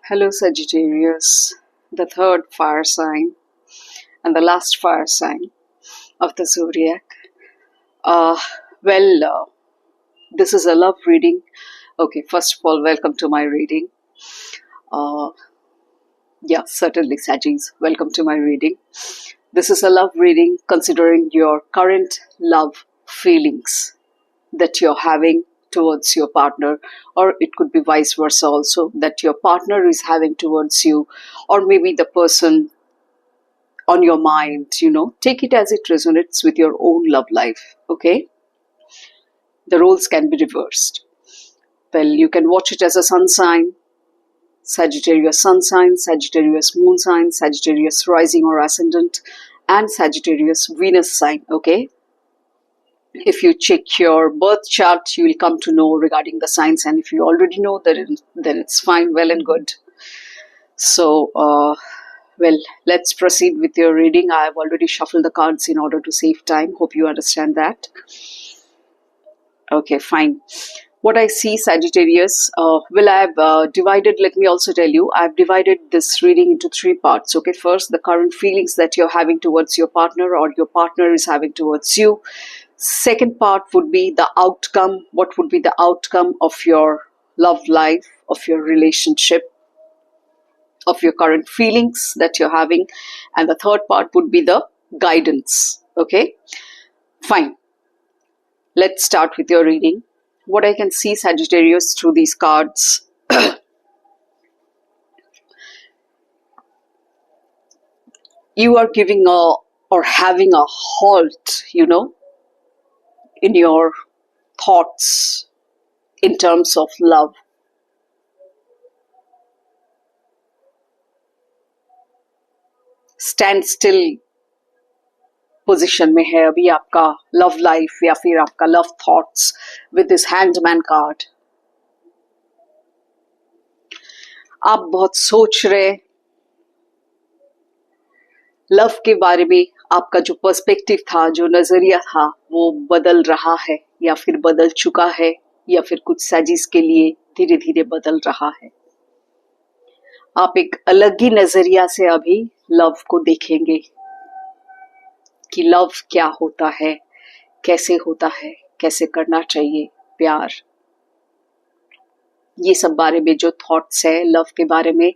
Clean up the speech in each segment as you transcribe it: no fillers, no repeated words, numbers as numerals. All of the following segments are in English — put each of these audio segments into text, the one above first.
Hello, Sagittarius, the third fire sign and the last fire sign of the zodiac. Uh, well, this is a love reading. Okay, first of all, welcome to my reading. Uh, yeah, certainly, Sagittarius, welcome to my reading. This is a love reading considering your current love feelings that you're having towards your partner, or it could be vice versa also, that your partner is having towards you, or maybe the person on your mind. Take it as it resonates with your own love life. Okay, the roles can be reversed. Well, you can watch it as a sun sign, Sagittarius sun sign, Sagittarius moon sign, Sagittarius rising or ascendant, and Sagittarius Venus sign. Okay, if you check your birth chart, you will come to know regarding the signs, and if you already know that, then it's fine, well and good. So well, let's proceed with your reading. I have already shuffled the cards in order to save time. Hope you understand that. Okay, fine. What I see, Sagittarius, well, I have divided, let me also tell you, I've divided this reading into three parts. Okay, first, the current feelings that you're having towards your partner or your partner is having towards you. Second part would be the outcome. What would be the outcome of your love life, of your relationship, of your current feelings that you're having? And the third part would be the guidance. Okay, fine. Let's start with your reading. What I can see, Sagittarius, through these cards, you are giving or having a halt, in your thoughts in terms of love. Stand still position में है अभी आपका love life या फिर आपका love thoughts with this handman card. आप बहुत सोच रहे, लव के बारे में आपका जो पर्सपेक्टिव था, जो नजरिया था, वो बदल रहा है या फिर बदल चुका है, या फिर कुछ सैजिस के लिए धीरे धीरे बदल रहा है. आप एक अलग ही नजरिया से अभी लव को देखेंगे कि लव क्या होता है, कैसे होता है, कैसे करना चाहिए प्यार. ये सब बारे में जो थॉट्स है लव के बारे में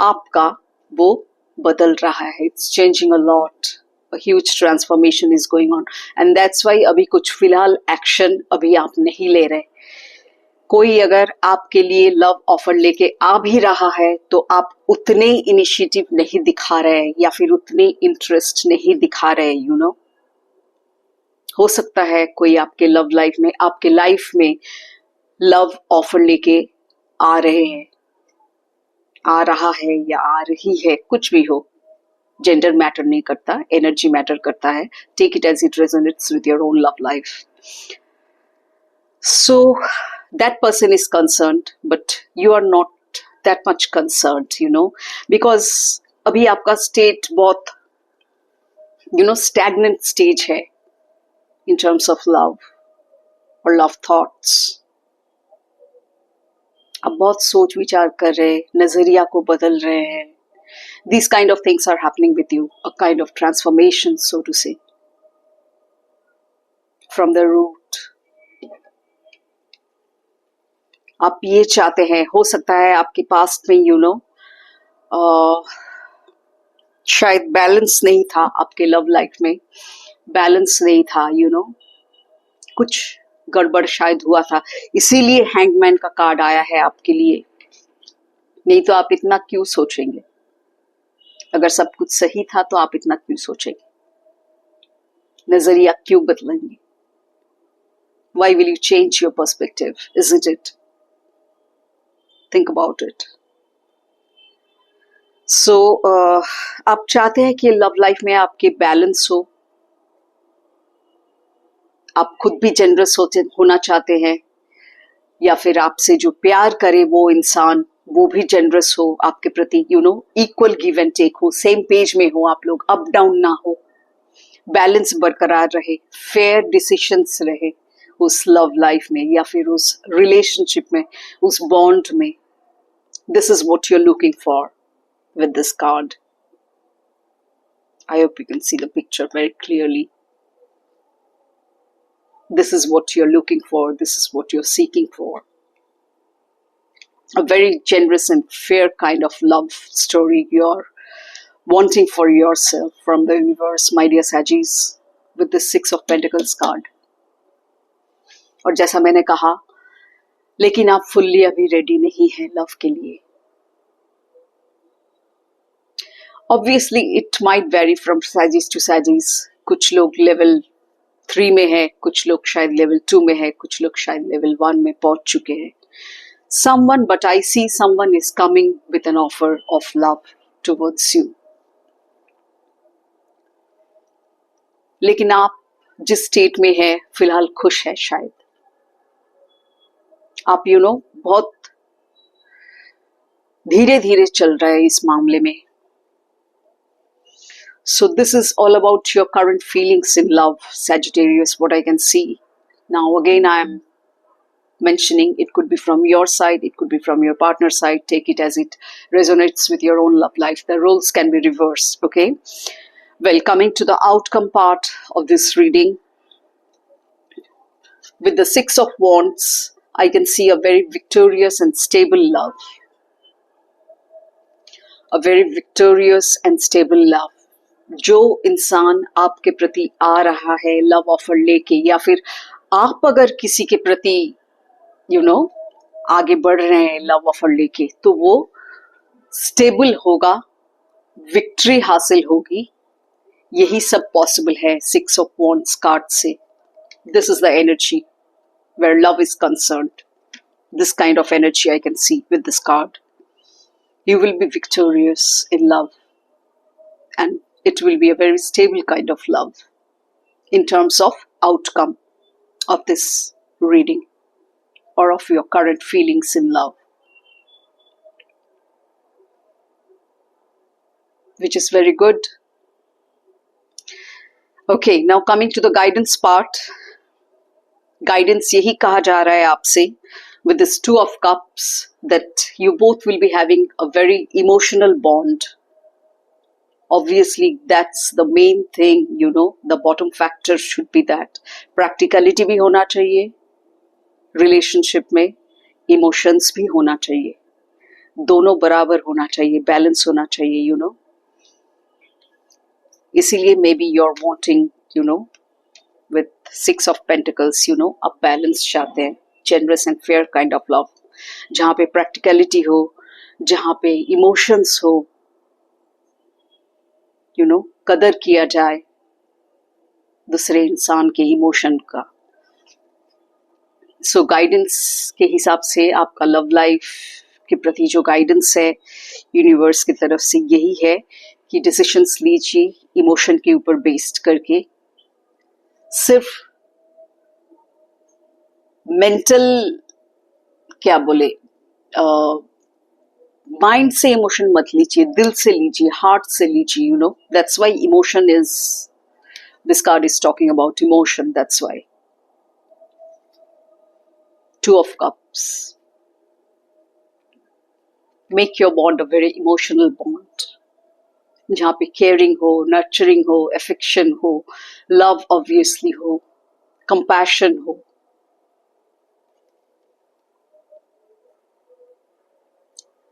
आपका, वो बदल रहा है. It's changing a lot. A huge transformation is going on, and that's why अभी कुछ फिलहाल एक्शन अभी आप नहीं ले रहे. कोई अगर आपके लिए लव ऑफर लेके आ भी रहा है तो आप उतने इनिशिएटिव नहीं दिखा रहे या फिर उतने इंटरेस्ट नहीं दिखा रहे. हो सकता है कोई आपके लव लाइफ में, आपके लाइफ में लव ऑफर लेके आ रहे हैं, आ रहा है या आ रही है, कुछ भी हो, जेंडर मैटर नहीं करता, एनर्जी मैटर करता है. Take it as it resonates with your own love life. So that person is concerned, but you are not that much concerned, because अभी आपका स्टेट बहुत stagnant stage है in terms of love or love thoughts. आप बहुत सोच विचार कर रहे, नजरिया को बदल रहे हैं. These kind of things are happening with you, a kind of transformation, so to say, from the root. आप ये चाहते हैं, हो सकता है आपके पास्ट में शायद बैलेंस नहीं था आपके लव लाइफ में, बैलेंस नहीं था, कुछ गड़बड़ शायद हुआ था, इसीलिए हैंगमैन का कार्ड आया है आपके लिए. नहीं तो आप इतना क्यों सोचेंगे? अगर सब कुछ सही था तो आप इतना क्यों सोचेंगे? नजरिया क्यों बदलेंगे? Why will you change your perspective, isn't it? Think about it. So आप चाहते हैं कि लव लाइफ में आपके बैलेंस हो, आप खुद भी जनरस होना चाहते हैं, या फिर आपसे जो प्यार करे वो इंसान, वो भी जनरस हो आपके प्रति, इक्वल गिव एंड टेक हो, सेम पेज में हो आप लोग, अप डाउन ना हो, बैलेंस बरकरार रहे, फेयर डिसीजंस रहे उस लव लाइफ में या फिर उस रिलेशनशिप में, उस बॉन्ड में. This is what you're looking for with this card. I hope you can see the picture very clearly. This is what you're looking for. This is what you're seeking for. A very generous and fair kind of love story you're wanting for yourself from the universe, my dear Saggies, with the Six of Pentacles card. और जैसा मैंने कहा, लेकिन आप fully अभी ready नहीं हैं love के लिए. Obviously, it might vary from Saggies to Saggies. कुछ लोग लेवल 3 में है, कुछ लोग शायद लेवल 2 में है, कुछ लोग शायद लेवल 1 में पहुंच चुके हैं. Someone, but I see someone is coming with an offer of love towards you. लेकिन आप जिस स्टेट में है फिलहाल खुश है शायद. आप बहुत धीरे धीरे चल रहा है इस मामले में. So this is all about your current feelings in love, Sagittarius, what I can see. Now again I am mentioning it could be from your side, it could be from your partner's side. Take it as it resonates with your own love life. The roles can be reversed, okay? Well, coming to the outcome part of this reading, with the Six of Wands, I can see a very victorious and stable love. A very victorious and stable love. जो इंसान आपके प्रति आ रहा है love offer लेके, या फिर आप अगर किसी के प्रति आगे बढ़ रहे हैं लव ऑफर लेके, तो वो स्टेबल होगा, विक्ट्री हासिल होगी. यही सब पॉसिबल है सिक्स ऑफ वॉन्ड्स कार्ड से. This is the energy where love is concerned. This kind of energy I can see with this card. You will be victorious in love, and it will be a very stable kind of love in terms of outcome of this reading or of your current feelings in love, which is very good. Okay, now coming to the guidance part. Guidance यही कहा जा रहा है आपसे with this Two of Cups, that you both will be having a very emotional bond. Obviously, that's the main thing, the bottom factor should be that. Practicality भी होना चाहिए, relationship में emotions भी होना चाहिए, दोनों बराबर होना चाहिए, balance होना चाहिए, इसीलिए maybe you're wanting, with Six of Pentacles, a balance चाहते हैं. Generous and fair kind of love, जहाँ पे practicality हो, जहाँ पे emotions हो, कदर किया जाए दूसरे इंसान के इमोशन का. सो गाइडेंस के हिसाब से आपका लव लाइफ के प्रति जो गाइडेंस है यूनिवर्स की तरफ से यही है कि डिसीजंस लीजिए इमोशन के ऊपर बेस्ड करके. सिर्फ मेंटल क्या बोले माइंड से इमोशन मत लीजिए, दिल से लीजिए, हार्ट से लीजिए. That's why emotion is, this card is talking about emotion. That's why Two of Cups. Make your bond a very emotional bond, जहाँ पे केयरिंग हो, नर्चरिंग हो, एफेक्शन हो, लव ऑब्वियसली हो, कंपैशन हो.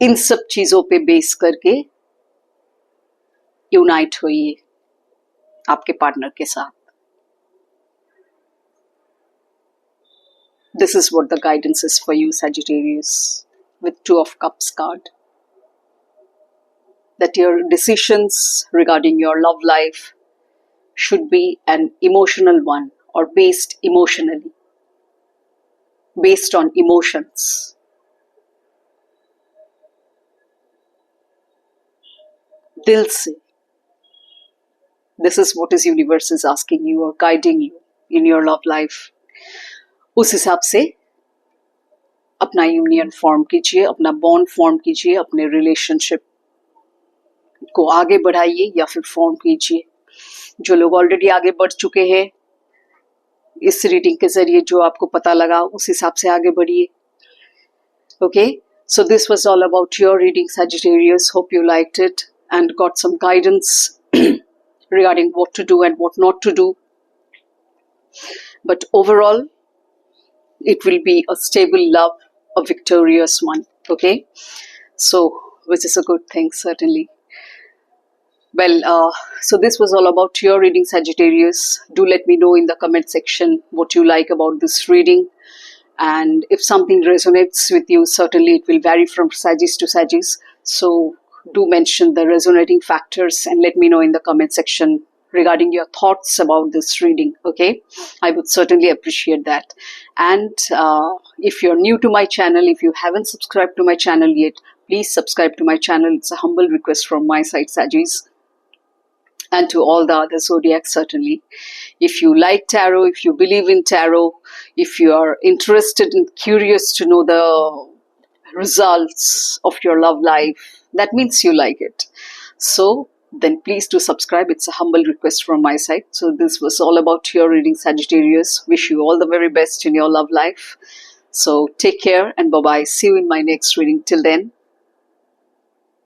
इन सब चीजों पे बेस करके यूनाइट होइए आपके पार्टनर के साथ. This is what the guidance is for you, Sagittarius, with Two of Cups card. That your decisions regarding your love life should be an emotional one, or based emotionally, based on emotions. दिल से. This is what is universe is asking you or guiding you in your love life. उस हिसाब से अपना union form कीजिए, अपना bond form कीजिए, अपने रिलेशनशिप को आगे बढ़ाइए या फिर फॉर्म कीजिए. जो लोग ऑलरेडी आगे बढ़ चुके हैं इस रीडिंग के जरिए, जो आपको पता लगा उस हिसाब से आगे बढ़िए. Okay, So this was all about your reading, Sagittarius. Hope you liked it and got some guidance regarding what to do and what not to do. But overall, it will be a stable love, a victorious one. Okay, so which is a good thing, certainly. Well, so this was all about your reading, Sagittarius. Do let me know in the comment section what you like about this reading. And if something resonates with you, certainly it will vary from Sagittarius to Sagittarius. So do mention the resonating factors and let me know in the comment section regarding your thoughts about this reading. Okay, I would certainly appreciate that. And if you're new to my channel, if you haven't subscribed to my channel yet, please subscribe to my channel. It's a humble request from my side, Sagittarius, and to all the other zodiacs, certainly. If you like tarot, if you believe in tarot, if you are interested and curious to know the results of your love life, that means you like it. So then please do subscribe. It's a humble request from my side. So this was all about your reading, Sagittarius. Wish you all the very best in your love life. So take care and bye-bye. See you in my next reading. Till then,